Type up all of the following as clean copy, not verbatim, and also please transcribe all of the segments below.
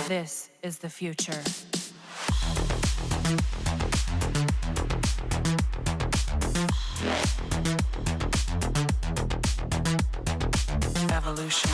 This is the future. Evolution.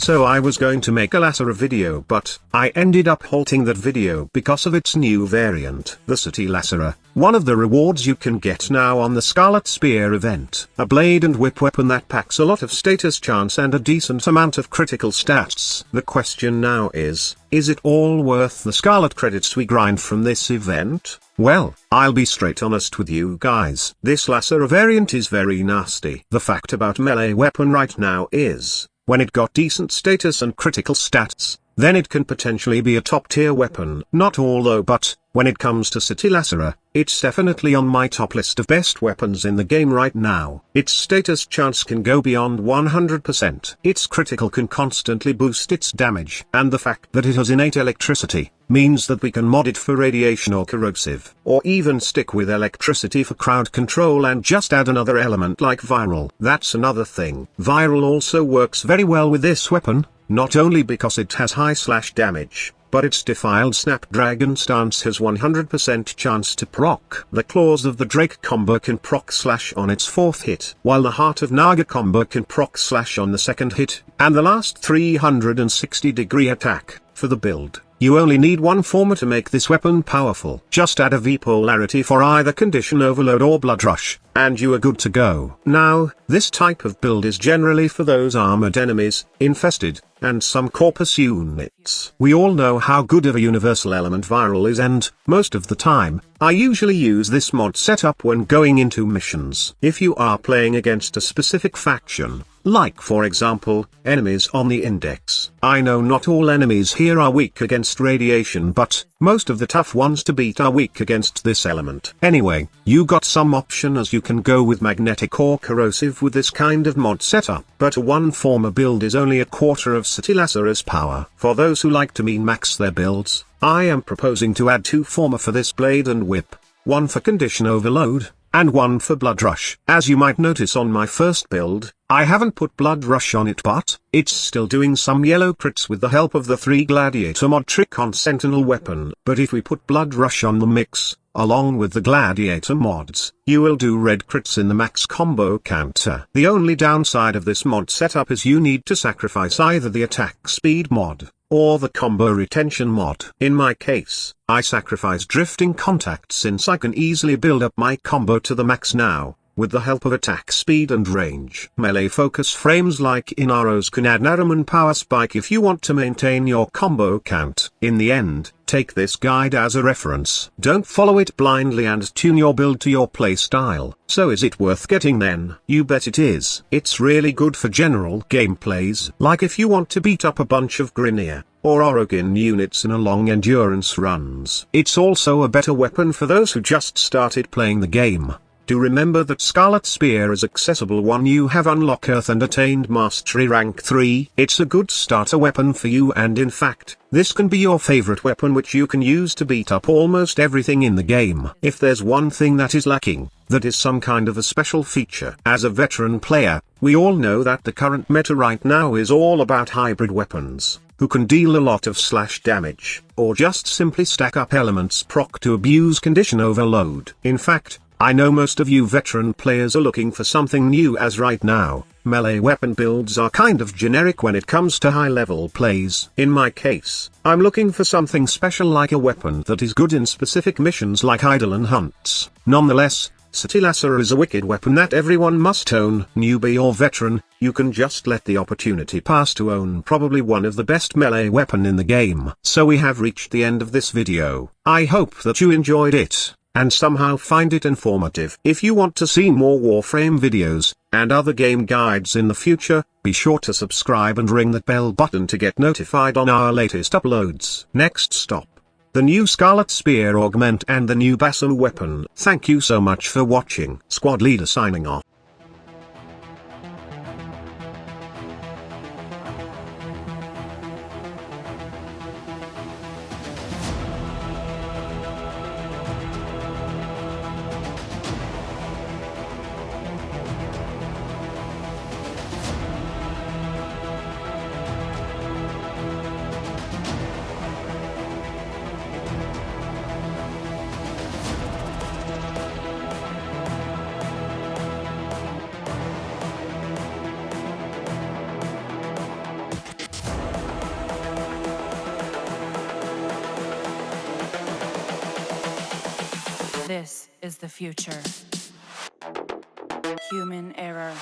So I was going to make a LACERA video, but I ended up halting that video because of its new variant, the CETI LACERA. One of the rewards you can get now on the Scarlet Spear event, a blade and whip weapon that packs a lot of status chance and a decent amount of critical stats. The question now is it all worth the Scarlet credits we grind from this event? Well, I'll be straight honest with you guys. This LACERA variant is very nasty. The fact about melee weapon right now is, when it got decent status and critical stats, then it can potentially be a top tier weapon. Not all though, but when it comes to CETI LACERA, it's definitely on my top list of best weapons in the game right now. Its status chance can go beyond 100%. Its critical can constantly boost its damage. And the fact that it has innate electricity, means that we can mod it for radiation or corrosive, or even stick with electricity for crowd control and just add another element like viral. That's another thing. Viral also works very well with this weapon, not only because it has high slash damage, but its defiled Snapdragon stance has 100% chance to proc. The Claws of the Drake combo can proc slash on its 4th hit, while the Heart of Naga combo can proc slash on the 2nd hit, and the last 360-degree attack. For the build, you only need one former to make this weapon powerful. Just add a V polarity for either Condition Overload or Blood Rush, and you are good to go. Now, this type of build is generally for those armored enemies, infested, and some corpus units. We all know how good of a universal element viral is, and, most of the time, I usually use this mod setup when going into missions. If you are playing against a specific faction, like for example, enemies on the index. I know not all enemies here are weak against radiation, but most of the tough ones to beat are weak against this element. Anyway, you got some option, as you can go with magnetic or corrosive with this kind of mod setup. But a one former build is only a quarter of CETI LACERA's power. For those who like to min-max their builds, I am proposing to add 2 former for this blade and whip, 1 for Condition Overload, and 1 for Blood Rush. As you might notice on my first build, I haven't put Blood Rush on it, but it's still doing some yellow crits with the help of the 3 Gladiator mod trick on Sentinel weapon. But if we put Blood Rush on the mix, along with the Gladiator mods, you will do red crits in the max combo counter. The only downside of this mod setup is you need to sacrifice either the attack speed mod, or the combo retention mod. In my case, I sacrifice drifting contact since I can easily build up my combo to the max now, with the help of attack speed and range. Melee focus frames like Inaros can add Naraman power spike if you want to maintain your combo count. In the end, take this guide as a reference. Don't follow it blindly and tune your build to your playstyle. So is it worth getting then? You bet it is. It's really good for general gameplays, like if you want to beat up a bunch of Grineer or Oregon units in a long endurance runs. It's also a better weapon for those who just started playing the game. Do remember that Scarlet Spear is accessible when you have unlocked Earth and attained Mastery Rank 3. It's a good starter weapon for you, and in fact, this can be your favorite weapon which you can use to beat up almost everything in the game. If there's one thing that is lacking, that is some kind of a special feature. As a veteran player, we all know that the current meta right now is all about hybrid weapons, who can deal a lot of slash damage, or just simply stack up elements proc to abuse Condition Overload. In fact, I know most of you veteran players are looking for something new, as right now, melee weapon builds are kind of generic when it comes to high level plays. In my case, I'm looking for something special, like a weapon that is good in specific missions like idle and hunts. Nonetheless, CETI LACERA is a wicked weapon that everyone must own. Newbie or veteran, you can just let the opportunity pass to own probably one of the best melee weapon in the game. So we have reached the end of this video. I hope that you enjoyed it, and somehow find it informative. If you want to see more Warframe videos, and other game guides in the future, be sure to subscribe and ring that bell button to get notified on our latest uploads. Next stop, the new Scarlet Spear Augment and the new Basso weapon. Thank you so much for watching. Squad Leader signing off. This is the future. Human error.